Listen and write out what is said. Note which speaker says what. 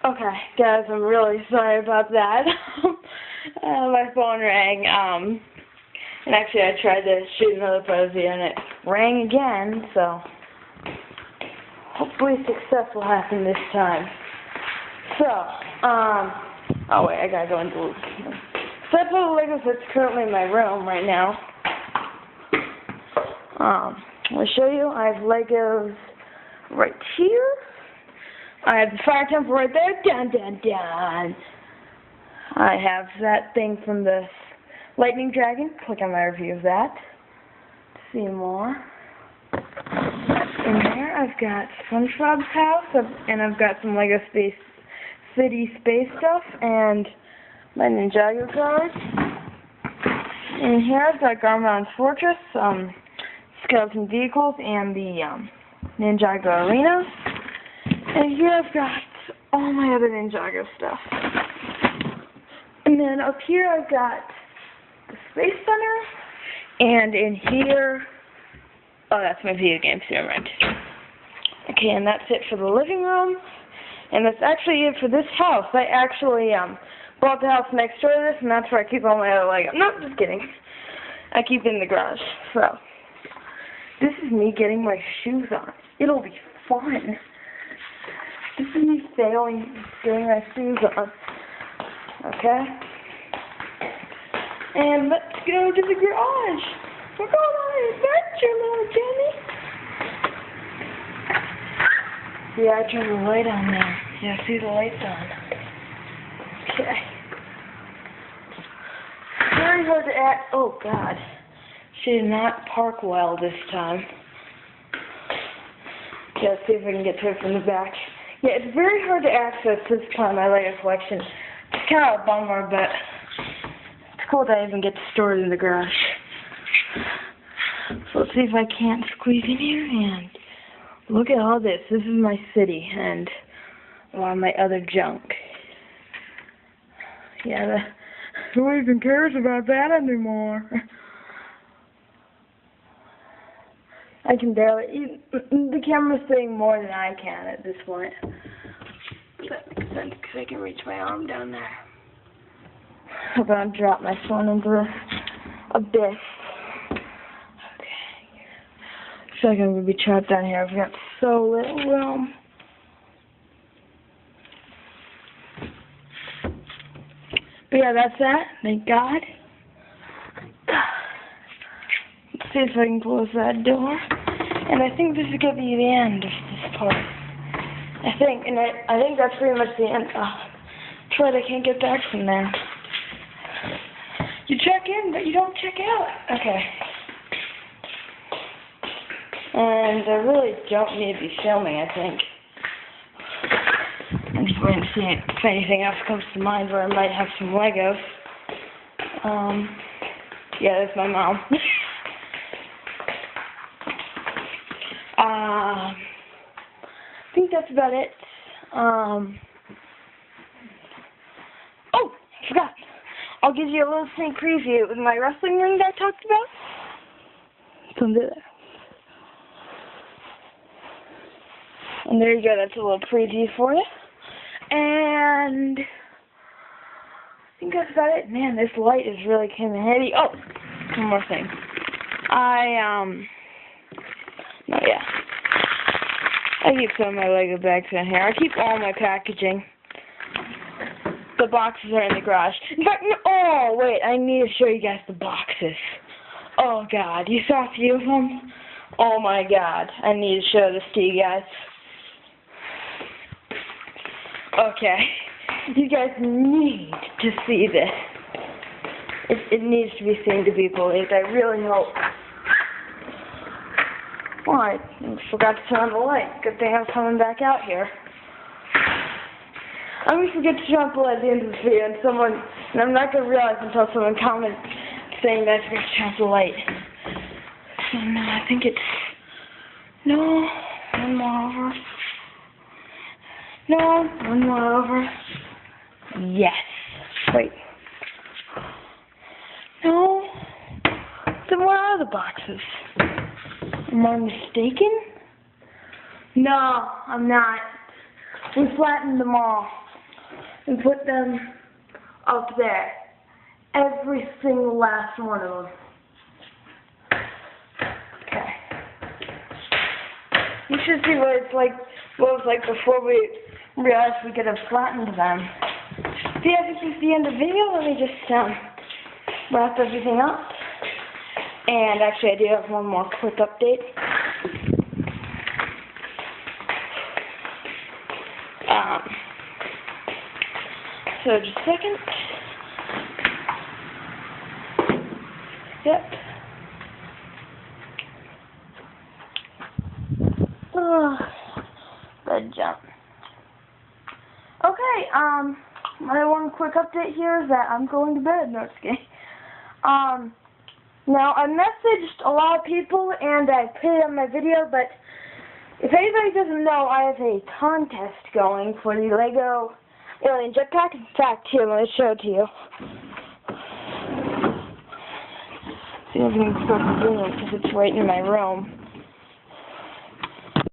Speaker 1: Okay, guys, I'm really sorry about that. My phone rang, and actually I tried to shoot another posy and it rang again, so hopefully success will happen this time. So, oh wait, I gotta go into so I put the Legos that's currently in my room right now. I'll show you. I have Legos right here. I have the fire temple right there. Dun, dun, dun. I have that thing from the Lightning Dragon. Click on my review of that. See more. In there, I've got SpongeBob's house, and I've got some Lego City space stuff, and my Ninjago cards. In here, I've got Garmon's Fortress, skeleton vehicles, and the Ninjago Arena. And here I've got all my other Ninjago stuff. And then up here I've got the Space Center. And in here, oh, that's my video games, never mind. Okay, and that's it for the living room. And that's actually it for this house. I actually bought the house next door to this, and that's where I keep all my other Legos. No, just kidding. I keep it in the garage. So, this is me getting my shoes on. It'll be fun. This is me failing getting my shoes on. Okay? And let's go to the garage. We're going on an adventure, little Jenny. Yeah, I turned the light on there. Yeah, see the light's on. Okay. Very hard to act. Oh, God. She did not park well this time. Yeah, let's see if I can get to it from the back. Yeah, it's very hard to access this part of my Lego collection. It's kind of a bummer, but it's cool that I even get to store it in the garage. So let's see if I can't squeeze in here, and look at all this. This is my city, and a lot of my other junk. Yeah, who even cares about that anymore? I can barely, the camera's saying more than I can at this point. That makes sense, because I can reach my arm down there. I'm going to drop my phone into the abyss. Okay. I feel like I'm going to be trapped down here. I've got so little room. But yeah, that's that. Thank God. Let's see if I can close that door. And I think this is going to be the end of this part. I think that's pretty much the end. Troy, I can't get back from there. You check in, but you don't check out. Okay. And I really don't need to be filming, I think. I'm just waiting to see if anything else comes to mind where I might have some Legos. Yeah, that's my mom. I think that's about it. Oh, I forgot. I'll give you a little sneak preview of my wrestling ring that I talked about. Come to there. And there you go. That's a little preview for you. And I think that's about it. Man, this light is really coming in handy. Oh, one more thing. I keep some of my Lego bags in here. I keep all my packaging. The boxes are in the garage. In fact, oh, wait, I need to show you guys the boxes. Oh, God, you saw a few of them? Oh, my God, I need to show this to you guys. Okay, you guys need to see this. It needs to be seen to be believed. I really hope. Well, I forgot to turn on the light. Good thing I'm coming back out here. I'm going to forget to turn on the light at the end of this video, and I'm not going to realize until someone comments saying that I forgot to turn off the light. So, no, I think it's... No, one more over. No, one more over. Yes. Wait. No. Then where are the boxes? Am I mistaken? No, I'm not. We flattened them all. and put them up there. Every single last one of them. Okay. You should see what it's like, what it was like before we realized we could have flattened them. So yeah, this is the end of the video. Let me just wrap everything up. And actually, I do have one more quick update. So just a second. Yep. Bed jump. Okay, my one quick update here is that I'm going to bed. No, just kidding. Now, I messaged a lot of people and I put it on my video, but if anybody doesn't know, I have a contest going for the LEGO Alien Jetpack. In fact, here, let me show it to you. See if I can start the room because it's right in my room.